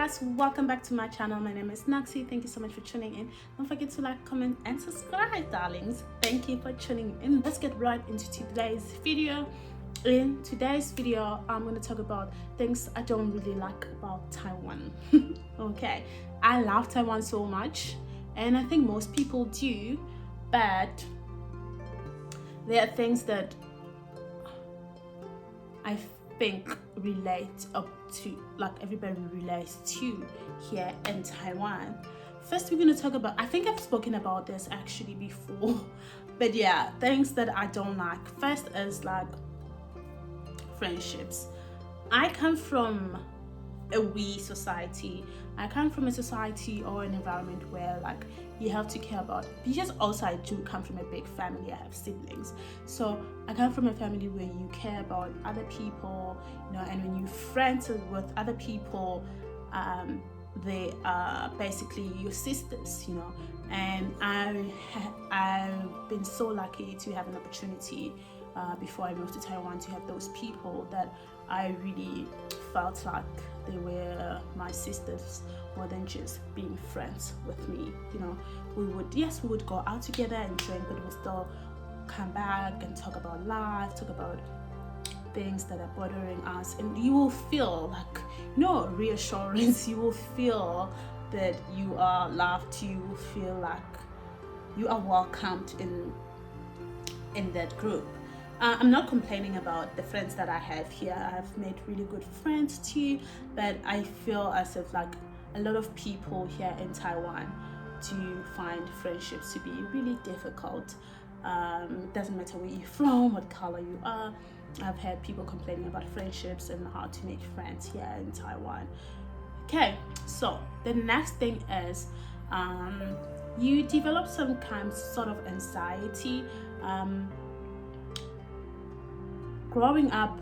guys, welcome back to my channel. My name is Naxi. Thank you so much for tuning in. Don't forget to like, comment and subscribe, darlings. Thank you for tuning in. Let's get right into today's video. In today's video, I'm going to talk about things I don't really like about Taiwan. Okay, I love Taiwan so much, and I think most people do, but there are things that I think relate up to, like everybody relates to here in Taiwan. First, we're going to talk about, I think I've spoken about this actually before, but yeah, things that I don't like. First is like friendships. I come from a we society. I come from a society or an environment where like you have to care about, because also I do come from a big family. I have siblings, so I come from a family where you care about other people, you know, and when you friends with other people, they are basically your sisters, you know. And I've been so lucky to have an opportunity before I moved to Taiwan to have those people that I really felt like they were my sisters more than just being friends with me. You know, we would go out together and drink, but we would still come back and talk about life, talk about things that are bothering us, and you will feel like, you know, reassurance. You will feel that you are loved. You will feel like you are welcomed in that group. I'm not complaining about the friends that I have here. I've made really good friends too, but I feel as if like a lot of people here in Taiwan do find friendships to be really difficult. It doesn't matter where you're from, what color you are. I've had people complaining about friendships and how to make friends here in Taiwan. Okay, so the next thing is you develop some kind sort of anxiety. Growing up,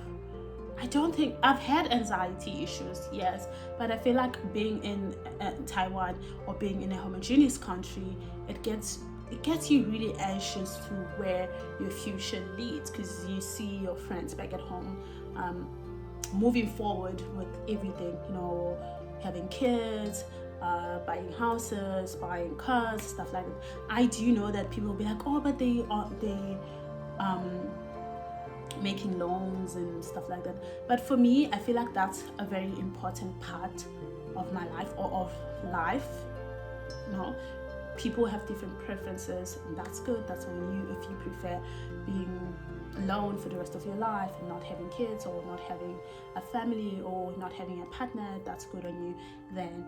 I don't think I've had anxiety issues, yes, but I feel like being in Taiwan or being in a homogeneous country, it gets you really anxious to where your future leads, because you see your friends back at home moving forward with everything, you know, having kids, buying houses, buying cars, stuff like that. I do know that people will be like, oh, but they making loans and stuff like that. But for me, I feel like that's a very important part of my life, or of life. You know, people have different preferences, and that's good. That's on you. If you prefer being alone for the rest of your life and not having kids, or not having a family, or not having a partner, that's good on you. Then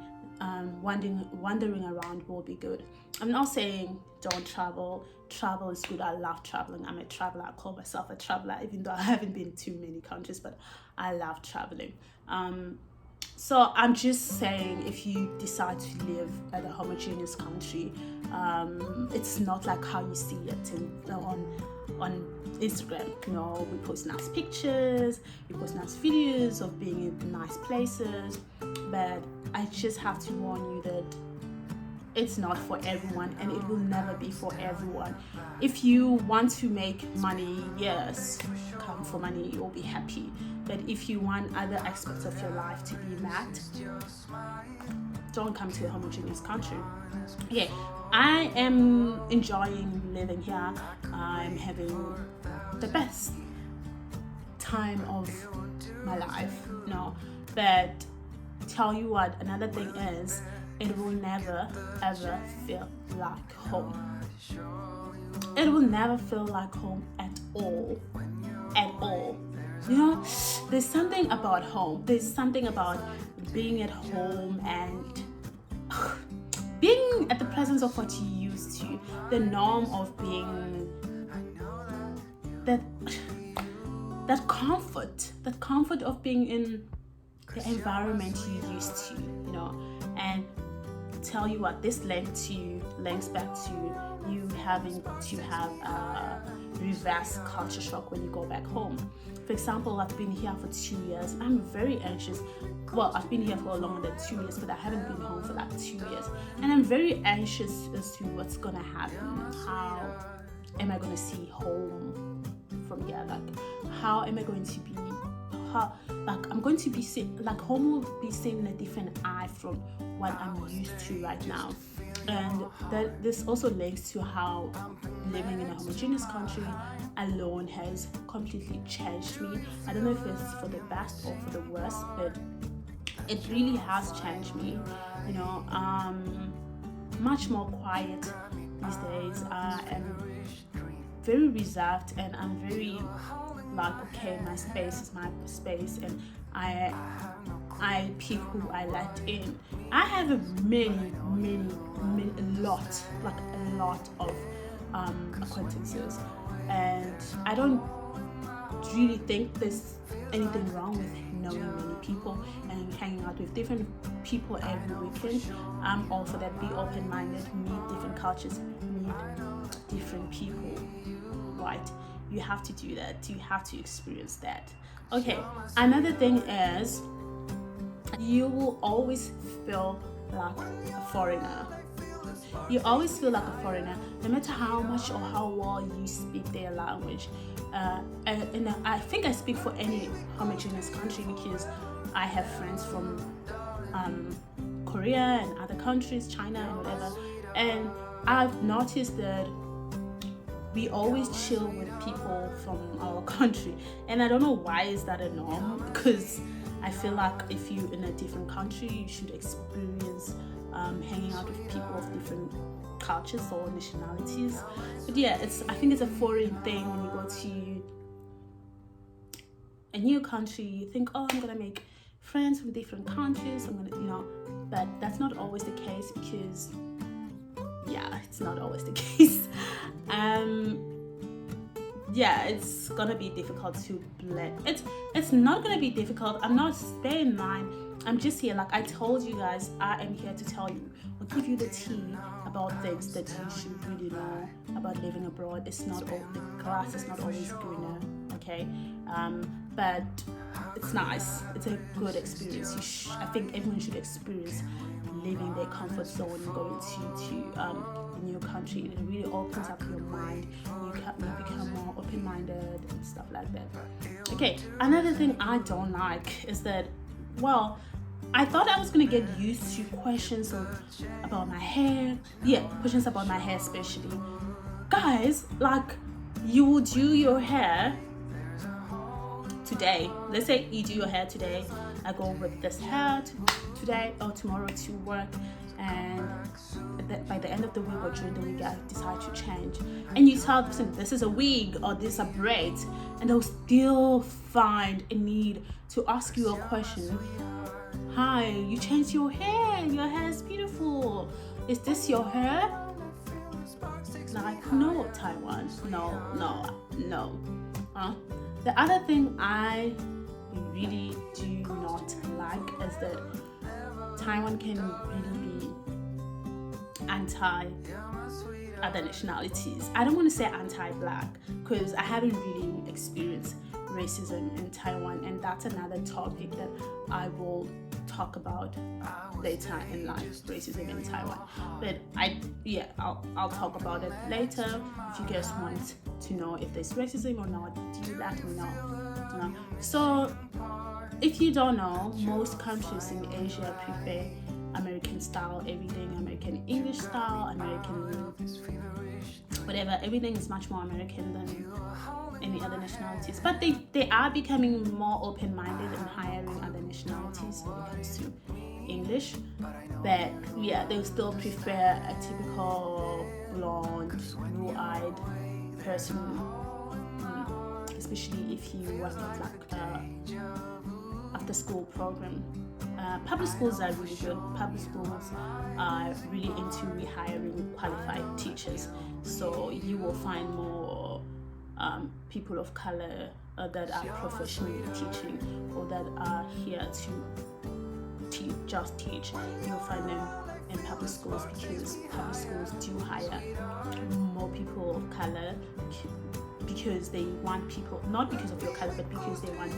wandering around will be good. I'm not saying don't travel. Travel is good. I love traveling. I'm a traveler. I call myself a traveler, even though I haven't been to many countries, but I love traveling. So I'm just saying, if you decide to live at a homogeneous country, it's not like how you see it on Instagram. You know, we post nice pictures, we post nice videos of being in nice places, but I just have to warn you that it's not for everyone, and it will never be for everyone. If you want to make money, yes, come for money, you'll be happy. But if you want other aspects of your life to be met, don't come to a homogeneous country. Yeah, I am enjoying living here. I'm having the best time of my life, you know. But tell you what, another thing is, it will never ever feel like home. It will never feel like home at all. At all. You know, there's something about home. There's something about being at home and being at the presence of what you used to. The norm of being that comfort of being in the environment you used to, you know. And tell you what, this links back to you having to have a reverse culture shock when you go back home. For example, I've been here for 2 years. I'm very anxious. Well, I've been here for longer than 2 years, but I haven't been home for like 2 years, and I'm very anxious as to what's gonna happen. How am I gonna see home from here? Like, how am I going to be how, like, I'm going to be seen, like, home will be seen in a different eye from what I'm used to right now. And that this also links to how living in a homogeneous country alone has completely changed me. I don't know if it's for the best or for the worst, but it really has changed me. You know, much more quiet these days. I'm very reserved, and I'm very like, okay, my space is my space, and I pick who I let in. I have a lot of acquaintances, and I don't really think there's anything wrong with knowing many people and hanging out with different people every weekend. I'm all for that. Be open-minded, meet different cultures, meet different people, right? You have to do that. You have to experience that. Okay, another thing is, you will always feel like a foreigner. You always feel like a foreigner, no matter how much or how well you speak their language. And I think I speak for any homogeneous country, because I have friends from Korea and other countries, China and whatever, and I've noticed that we always chill with people from our country, and I don't know why is that a norm, because I feel like if you're in a different country, you should experience hanging out with people of different cultures or nationalities. But yeah, I think it's a foreign thing when you go to a new country. You think, oh, I'm gonna make friends from different countries. I'm gonna, but that's not always the case, because it's not always the case. It's gonna be difficult to blend. It's not gonna be difficult. I'm not staying in line. I'm just here, like I told you guys, I am here to tell you or give you the tea about things that you should really know about living abroad. It's not all, the grass is not always greener, okay? But it's nice. It's a good experience. I think everyone should experience leaving their comfort zone and going to a new country. It really opens up your mind. You become more open-minded and stuff like that. Okay, another thing I don't like is that, well, I thought I was gonna get used to questions about my hair. Yeah, questions about my hair especially. Guys, like, you will do your hair today. Let's say you do your hair today. I go with this hair today or tomorrow to work, and by the end of the week or during the week I decide to change, and you tell them this is a wig or this is a braid, and they'll still find a need to ask you a question. Hi, you changed your hair is beautiful, is this your hair? Like, no, Taiwan, no. The other thing I really do not like is that Taiwan can really be anti other nationalities. I don't want to say anti-black, because I haven't really experienced racism in Taiwan, and that's another topic that I will talk about later in life, racism in Taiwan. But I'll talk about it later. If you guys want to know if there's racism or not, do let me know. So if you don't know, most countries in Asia prefer American style everything, American English style, American whatever. Everything is much more American than any other nationalities. But they are becoming more open-minded and hiring other nationalities when it comes to English. But they'll still prefer a typical blonde, blue-eyed person, especially if you work at like after-school program. Public schools are really good. Public schools are really into rehiring qualified teachers, so you will find more people of color that are professionally teaching or that are here to just teach. You'll find them in public schools, because public schools do hire more people of color, because they want people, not because of your color, but because they want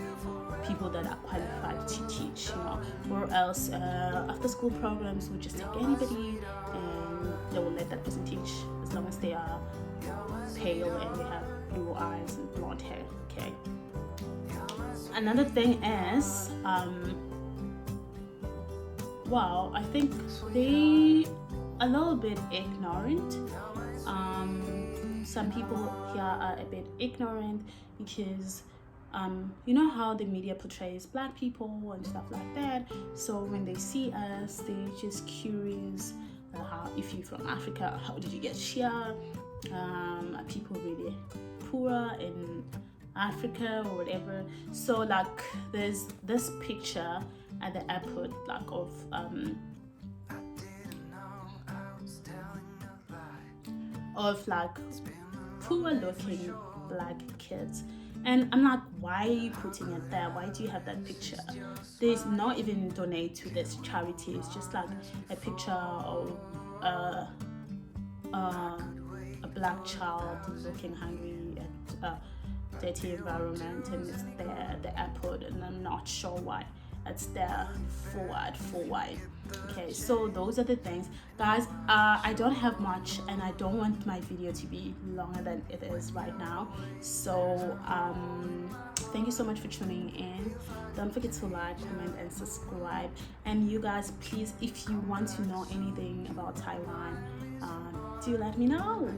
people that are qualified to teach, or else after school programs will just take anybody and they will let that person teach as long as they are pale and they have blue eyes and blonde hair. Okay. another thing is well, I think they a little bit ignorant. Some people here are a bit ignorant because you know how the media portrays black people and stuff like that. So when they see us, they're just curious. How, if you're from Africa, how did you get here? Are people really poor in Africa or whatever? So like, there's this picture at the airport, like of like poor looking black kids, and I'm like, why are you putting it there? Why do you have that picture? There's not even donate to this charity. It's just like a picture of a black child looking hungry at a dirty environment, and it's there at the airport, and I'm not sure why it's there forward. Okay, so those are the things, guys. I don't have much, and I don't want my video to be longer than it is right now. So thank you so much for tuning in. Don't forget to like, comment, and subscribe. And you guys, please, if you want to know anything about Taiwan, do let me know.